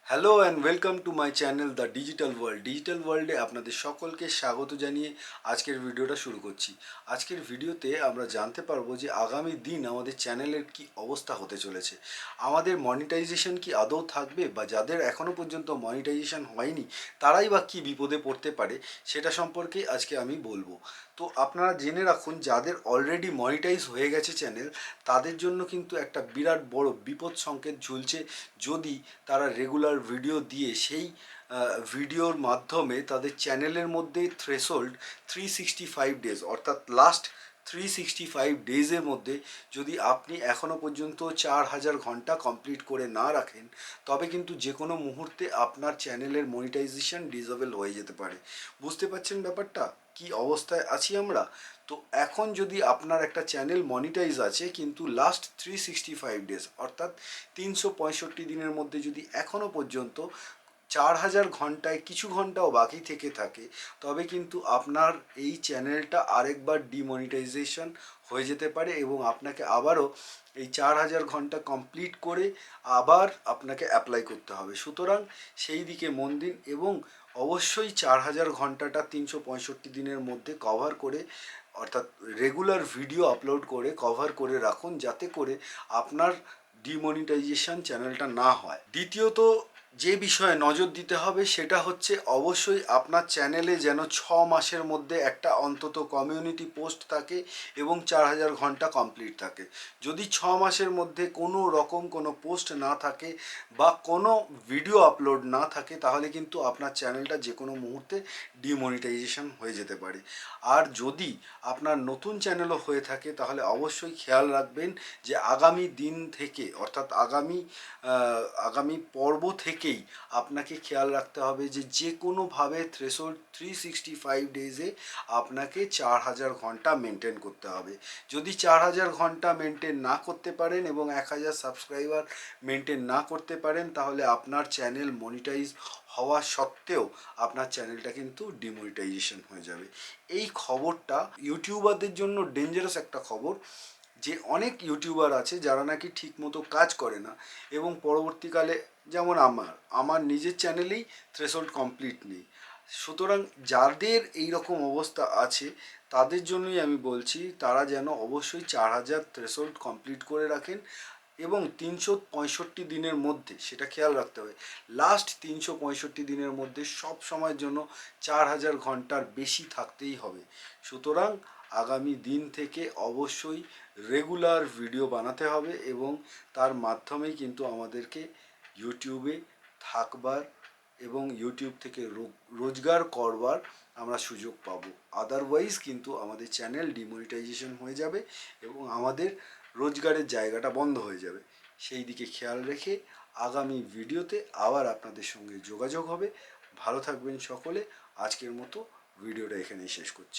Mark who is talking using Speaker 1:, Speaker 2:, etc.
Speaker 1: Hello and welcome to my channel the digital world. Digital ওয়ার্ল্ডে আপনাদের সকলকে স্বাগত জানিয়ে আজকের ভিডিওটা শুরু করছি। আজকের ভিডিওতে আমরা জানতে পারবো যে আগামী দিন আমাদের চ্যানেলের কি অবস্থা হতে চলেছে, আমাদের মনিটাইজেশন কি আদৌ থাকবে, বা যাদের এখনও পর্যন্ত মনিটাইজেশন হয়নি তারাই বা কী বিপদে পড়তে পারে সেটা সম্পর্কে আজকে আমি বলবো। তো আপনারা জেনে রাখুন, যাদের অলরেডি মনিটাইজ হয়ে গেছে চ্যানেল, তাদের জন্য কিন্তু একটা বিরাট বড় বিপদ সংকেত ঝুলছে যদি তারা রেগুলার ভিডিও দিয়ে সেই ভিডিওর মাধ্যমে তাদের চ্যানেলের মধ্যে থ্রেশহোল্ড 365 ডেজ অর্থাৎ লাস্ট 365 ডেজের মধ্যে যদি আপনি এখনও পর্যন্ত 4000 ঘন্টা কমপ্লিট করে না রাখেন, তবে কিন্তু যে কোনো মুহূর্তে আপনার চ্যানেলের মনিটাইজেশন ডিসেবল হয়ে যেতে পারে। বুঝতে পারছেন ব্যাপারটা, কি অবস্থায় আছি আমরা? তো এখন যদি আপনার একটা চ্যানেল মনিটাইজ আছে কিন্তু লাস্ট 365 ডেজ অর্থাৎ 365 দিনের মধ্যে যদি এখনও পর্যন্ত 4000 ঘন্টায় কিছু ঘন্টাও বাকি থেকে থাকে, তবে কিন্তু আপনার এই চ্যানেলটা আরেকবার ডিমনিটাইজেশন হয়ে যেতে পারে এবং আপনাকে আবারও এই 4000 ঘন্টা কমপ্লিট করে আবার আপনাকে অ্যাপ্লাই করতে হবে। সুতরাং সেই দিকে মন দিন এবং অবশ্যই 4000 ঘন্টাটা 365 দিনের মধ্যে কভার করে, অর্থাৎ রেগুলার ভিডিও আপলোড করে কভার করে রাখুন, যাতে করে আপনার ডিমনিটাইজেশন চ্যানেলটা না হয়। দ্বিতীয়ত যে বিষয়ে নজর দিতে হবে সেটা হচ্ছে অবশ্যই আপনার চ্যানেলে যেন 6 মাসের মধ্যে একটা অন্তত কমিউনিটি পোস্ট থাকে এবং 4000 ঘন্টা কমপ্লিট থাকে। যদি 6 মাসের মধ্যে কোনো রকম কোনো পোস্ট না থাকে বা কোনো ভিডিও আপলোড না থাকে, তাহলে কিন্তু আপনার চ্যানেলটা যে কোনো মুহূর্তে ডিমনিটাইজেশন হয়ে যেতে পারে। আর যদি আপনার নতুন চ্যানেলও হয়ে থাকে, তাহলে অবশ্যই খেয়াল রাখবেন যে আগামী দিন থেকে অর্থাৎ আগামী পর্ব থেকেই আপনাকে খেয়াল রাখতে হবে যে যে কোনোভাবে থ্রেশহোল্ড 365 ডেজে আপনাকে 4000 ঘন্টা মেনটেন করতে হবে। যদি 4000 ঘন্টা মেনটেন না করতে পারেন এবং 1000 সাবস্ক্রাইবার মেনটেন না করতে পারেন, তাহলে আপনার চ্যানেল মনিটাইজ হওয়া সত্ত্বেও আপনার চ্যানেলটা কিন্তু ডিমনিটাইজেশন হয়ে যাবে। এই খবরটা ইউটিউবারদের জন্য ডেঞ্জারাস একটা খবর, যে অনেক ইউটিউবার আছে যারা নাকি ঠিকমতো কাজ করে না এবং পরবর্তীকালে, যেমন আমার নিজের চ্যানেলেই থ্রেশহোল্ড কমপ্লিট নেই। সুতরাং যাদের এই রকম অবস্থা আছে তাদের জন্যই আমি বলছি, তারা যেন অবশ্যই 4000 থ্রেশহোল্ড কমপ্লিট করে রাখেন এবং 365 দিনের মধ্যে, সেটা খেয়াল রাখতে হবে, লাস্ট 365 দিনের মধ্যে সব সময়ের জন্য 4000 ঘন্টার বেশি থাকতেই হবে। সুতরাং আগামী দিন থেকে অবশ্যই রেগুলার ভিডিও বানাতে হবে এবং তার মাধ্যমেই কিন্তু আমাদেরকে ইউটিউবে থাকবার এবং ইউটিউব থেকে রোজগার করবার আমরা সুযোগ পাবো। আদারওয়াইজ কিন্তু আমাদের চ্যানেল ডিমনিটাইজেশন হয়ে যাবে এবং আমাদের রোজগারের জায়গাটা বন্ধ হয়ে যাবে। সেই দিকে খেয়াল রেখে আগামী ভিডিওতে আবার আপনাদের সঙ্গে যোগাযোগ হবে। ভালো থাকবেন সকলে। আজকের মতো ভিডিওটা এখানেই শেষ করছি।